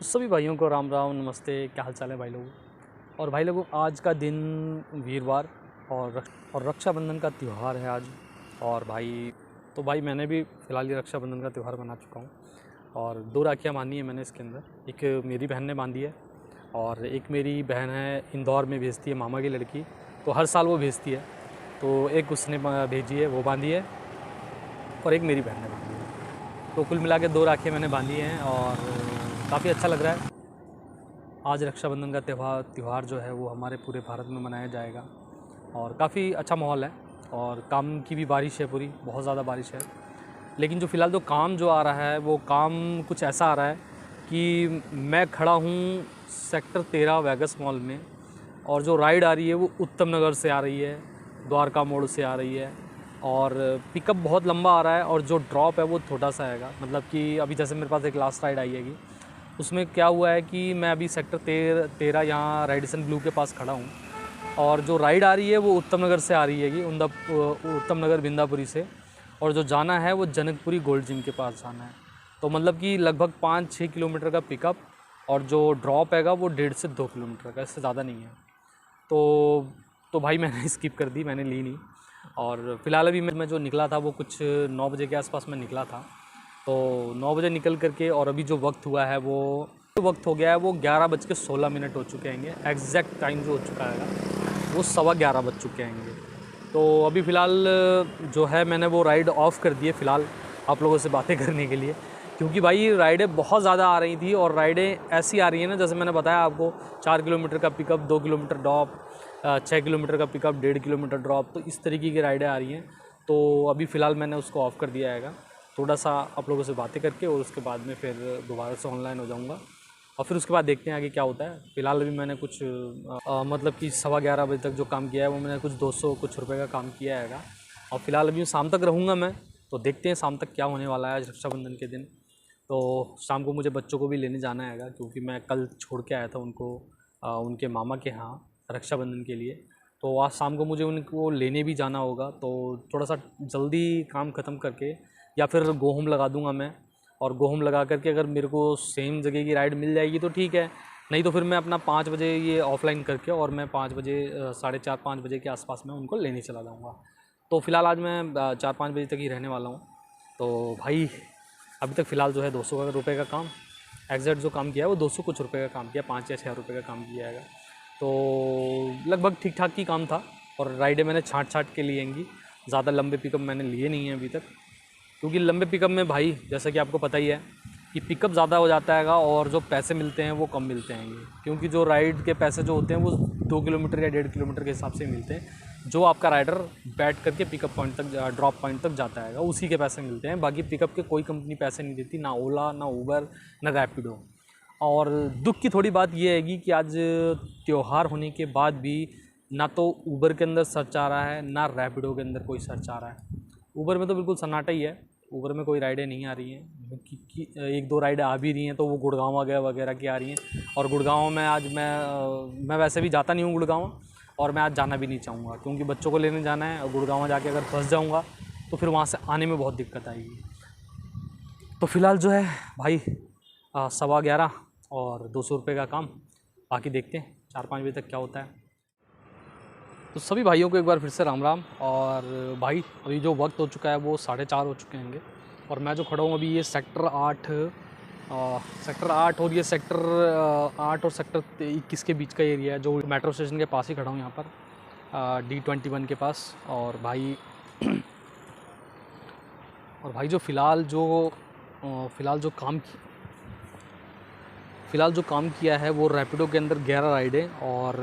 सभी भाइयों को राम राम नमस्ते। क्या हाल चाल है भाई लोग। और भाई लोगों, आज का दिन वीरवार और रक्षाबंधन का त्यौहार है आज। और भाई मैंने भी फ़िलहाल ये रक्षाबंधन का त्यौहार मना चुका हूँ और 2 राखियाँ बांधी हैं मैंने इसके अंदर। एक मेरी बहन ने बांधी है और एक मेरी बहन है इंदौर में भेजती है, मामा की लड़की, तो हर साल वो भेजती है। तो एक उसने भेजी है, वो बांधी है, और एक मेरी बहन ने बांधी है। तो कुल मिला के 2 राखियाँ मैंने बांधी हैं और काफ़ी अच्छा लग रहा है। आज रक्षाबंधन का त्यौहार जो है वो हमारे पूरे भारत में मनाया जाएगा और काफ़ी अच्छा माहौल है। और काम की भी बारिश है, पूरी बहुत ज़्यादा बारिश है। लेकिन जो फ़िलहाल जो काम जो आ रहा है वो काम कुछ ऐसा आ रहा है कि मैं खड़ा हूँ सेक्टर 13 वेगस मॉल में, और जो राइड आ रही है वो उत्तम नगर से आ रही है, द्वारका मोड़ से आ रही है, और पिकअप बहुत लंबा आ रहा है और जो ड्रॉप है वो छोटा सा आएगा। मतलब कि अभी जैसे मेरे पास एक लास्ट राइड आई हैगी, उसमें क्या हुआ है कि मैं अभी सेक्टर 13 यहाँ रेडिसन ब्लू के पास खड़ा हूँ, और जो राइड आ रही है वो उत्तम नगर से आ रही हैगी, उत्तम नगर बिंदापुरी से, और जो जाना है वो जनकपुरी गोल्ड जिम के पास जाना है। तो मतलब कि लगभग 5-6 किलोमीटर का पिकअप, और जो ड्रॉप हैगा वो 1.5 से 2 किलोमीटर का, इससे ज़्यादा नहीं है। तो भाई मैंने स्किप कर दी, मैंने ली नहीं। और फिलहाल अभी मैं जो निकला था वो कुछ 9 बजे के आसपास मैं निकला था। तो 9 बजे निकल करके, और अभी जो वक्त हुआ है वो जो वक्त हो गया है वो 11:16 हो चुके हैं। एग्जैक्ट टाइम जो हो चुका है वो 11:15 बज चुके हैं। तो अभी फ़िलहाल जो है मैंने वो राइड ऑफ़ कर दी है फ़िलहाल, आप लोगों से बातें करने के लिए, क्योंकि भाई राइडें बहुत ज़्यादा आ रही थी। और राइडें ऐसी आ रही हैं ना, जैसे मैंने बताया आपको, 4 किलोमीटर का पिकअप, 2 किलोमीटर ड्रॉप, 6 किलोमीटर का पिकअप, 1.5 किलोमीटर ड्रॉप, तो इस तरीके की राइडें आ रही हैं। तो अभी फ़िलहाल मैंने उसको ऑफ़ कर दिया है, थोड़ा सा आप लोगों से बातें करके, और उसके बाद में फिर दोबारा से ऑनलाइन हो जाऊंगा, और फिर उसके बाद देखते हैं आगे क्या होता है। फ़िलहाल अभी मैंने कुछ मतलब कि 11:15 बजे तक जो काम किया है वो मैंने कुछ 200 कुछ रुपए का काम किया है। और फ़िलहाल अभी शाम तक रहूँगा मैं, तो देखते हैं शाम तक क्या होने वाला है आज रक्षाबंधन के दिन। तो शाम को मुझे बच्चों को भी लेने जाना है, क्योंकि मैं कल छोड़ के आया था उनको उनके मामा के यहाँ रक्षाबंधन के लिए। तो आज शाम को मुझे उनको लेने भी जाना होगा, तो थोड़ा सा जल्दी काम ख़त्म करके, या फिर गो होम लगा दूंगा मैं। और गो होम लगा करके अगर मेरे को सेम जगह की राइड मिल जाएगी तो ठीक है, नहीं तो फिर मैं अपना 5 बजे ये ऑफलाइन करके, और मैं 5 बजे 4:30-5 बजे के आसपास में उनको लेने चला जाऊँगा। तो फ़िलहाल आज मैं 4-5 बजे तक ही रहने वाला हूँ। तो भाई अभी तक फ़िलहाल जो है 200 रुपये का काम, एग्जैक्ट जो काम किया है वो 200 कुछ रुपये का काम किया, 5 या 6 रुपये का काम किया है। तो लगभग ठीक ठाक ही काम था, और राइडें मैंने छाँट के लिएंगी, ज़्यादा लंबे पिकअप मैंने लिए नहीं हैं अभी तक। क्योंकि लंबे पिकअप में भाई, जैसा कि आपको पता ही है कि पिकअप ज़्यादा हो जाता है और जो पैसे मिलते हैं वो कम मिलते हैं। क्योंकि जो राइड के पैसे जो होते हैं वो 2 किलोमीटर या 1.5 किलोमीटर के हिसाब से मिलते हैं। जो आपका राइडर बैठ करके पिकअप पॉइंट तक, ड्रॉप पॉइंट तक जाता है, उसी के पैसे मिलते हैं। बाकी पिकअप के कोई कंपनी पैसे नहीं देती, ना ओला, ना उबर, ना रैपिडो। और दुख की थोड़ी बात ये हैगी कि आज त्यौहार होने के बाद भी ना तो उबर के अंदर सर्च आ रहा है, ना रैपिडो के अंदर कोई सर्च आ रहा है। उबर में तो बिल्कुल सन्नाटा ही है, उबर में कोई राइडें नहीं आ रही हैं। कि 1-2 राइडें आ भी रही हैं तो वो गुड़गांव वगैरह की आ रही हैं। और गुड़गांव में आज मैं वैसे भी जाता नहीं हूँ गुड़गांव, और मैं आज जाना भी नहीं चाहूँगा, क्योंकि बच्चों को लेने जाना है, और गुड़गांव जाके अगर फंस जाऊँगा तो फिर वहाँ से आने में बहुत दिक्कत आएगी। तो फ़िलहाल जो है भाई 11:15 और 200 रुपये का काम, बाकी देखते हैं 4-5 बजे तक क्या होता है। तो सभी भाइयों को एक बार फिर से राम राम। और भाई अभी जो वक्त हो चुका है वो 4:30 हो चुके होंगे, और मैं जो खड़ा हूँ अभी ये सेक्टर 8 और ये सेक्टर 8 और सेक्टर 21 के बीच का एरिया है, जो मेट्रो स्टेशन के पास ही खड़ा हूँ यहाँ पर, D21 के पास। और भाई जो फ़िलहाल जो काम किया है वो रैपिडो के अंदर 11 राइडें और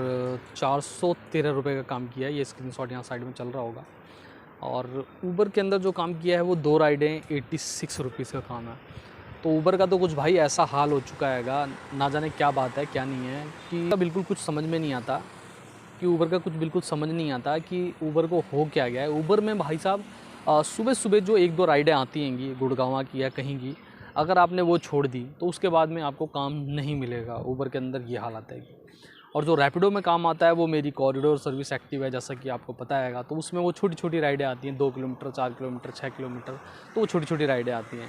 413 रुपये का काम किया है। ये स्क्रीनशॉट यहाँ साइड में चल रहा होगा। और ऊबर के अंदर जो काम किया है वो 2 राइडें 86 रुपीज़ का काम है। तो ऊबर का तो कुछ भाई ऐसा हाल हो चुका हैगा, ना जाने क्या बात है क्या नहीं है, कि बिल्कुल कुछ समझ में नहीं आता, कि ऊबर का कुछ बिल्कुल समझ नहीं आता कि ऊबर को हो क्या गया है। ऊबर में भाई साहब सुबह सुबह जो 1-2 राइडें आती हैंगी गुड़गांव की या कहीं की, अगर आपने वो छोड़ दी तो उसके बाद में आपको काम नहीं मिलेगा। ऊबर के अंदर ये हालत है। और जो रैपिडो में काम आता है वो मेरी कॉरिडोर सर्विस एक्टिव है, जैसा कि आपको पता हैगा। तो उसमें वो छोटी छोटी राइडें आती हैं, 2 किलोमीटर, 4 किलोमीटर, 6 किलोमीटर, तो वो छोटी छोटी राइडें आती हैं।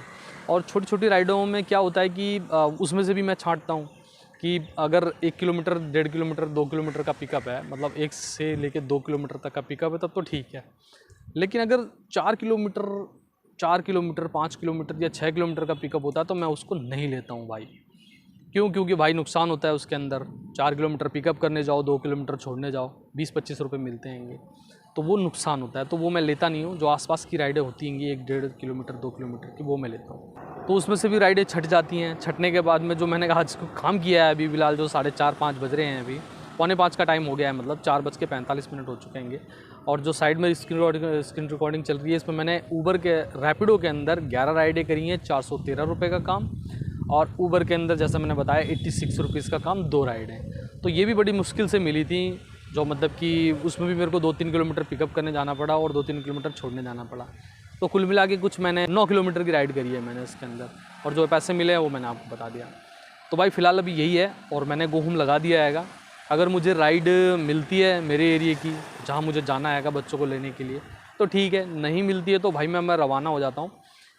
और छोटी छोटी राइडों में क्या होता है कि उसमें से भी मैं छांटता हूँ कि अगर 1 किलोमीटर, 1.5 किलोमीटर, 2 किलोमीटर का पिकअप है, मतलब 1 से लेके 2 किलोमीटर तक का पिकअप है, तब तो ठीक है। लेकिन अगर 4 किलोमीटर, 5 किलोमीटर या 6 किलोमीटर का पिकअप होता है तो मैं उसको नहीं लेता हूँ भाई। क्यों? क्योंकि भाई नुकसान होता है उसके अंदर। 4 किलोमीटर पिकअप करने जाओ, 2 किलोमीटर छोड़ने जाओ, 20-25 रुपये मिलते हैंगे, तो वो नुकसान होता है। तो वो मैं लेता नहीं हूँ। जो आसपास की राइडें होती हैं 1-1.5 किलोमीटर, 2 किलोमीटर की, वो मैं लेता हूँ। तो उसमें से भी राइडें छट जाती हैं। छटने के बाद में जो मैंने आज काम किया है अभी फ़िलहाल, जो 4:30-5 बज रहे हैं, अभी 4:45 का टाइम हो गया है, मतलब 4:45 हो चुके होंगे। और जो साइड में स्क्रीन रिकॉर्डिंग चल रही है, इसमें मैंने ऊबर के रैपिडो के अंदर 11 राइडें करी हैं, 413 रुपये का काम। और ऊबर के अंदर जैसा मैंने बताया 86 रुपीज़ का काम, 2 राइडें। तो ये भी बड़ी मुश्किल से मिली थी, जो मतलब कि उसमें भी मेरे को 2-3 किलोमीटर पिकअप करने जाना पड़ा और 2-3 किलोमीटर छोड़ने जाना पड़ा। तो कुल मिला के कुछ मैंने 9 किलोमीटर की राइड करी है मैंने इसके अंदर, और जो पैसे मिले हैं वो मैंने आपको बता दिया। तो भाई फ़िलहाल अभी यही है, और मैंने गेहूँ लगा दिया हैगा। अगर मुझे राइड मिलती है मेरे एरिए की, जहाँ मुझे जाना हैगा बच्चों को लेने के लिए, तो ठीक है। नहीं मिलती है तो भाई मैं रवाना हो जाता हूँ,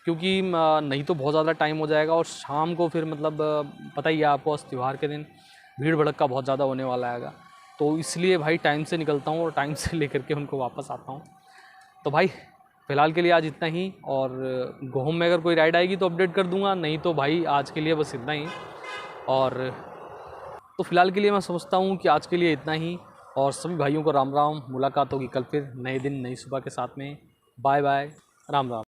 क्योंकि नहीं तो बहुत ज़्यादा टाइम हो जाएगा। और शाम को फिर मतलब पता ही है आपको, त्यौहार के दिन भीड़ भड़क्का बहुत ज़्यादा होने वाला हैगा। तो इसलिए भाई टाइम से निकलता हूँ और टाइम से लेकर के उनको वापस आता हूँ। तो भाई फ़िलहाल के लिए आज इतना ही, और गेहूँ में अगर कोई राइड आएगी तो अपडेट कर दूँगा, नहीं तो भाई आज के लिए बस इतना ही। और तो फ़िलहाल के लिए मैं समझता हूँ कि आज के लिए इतना ही, और सभी भाइयों को राम राम। मुलाकात होगी कल फिर नए दिन, नई सुबह के साथ में। Bye bye, Ram Ram.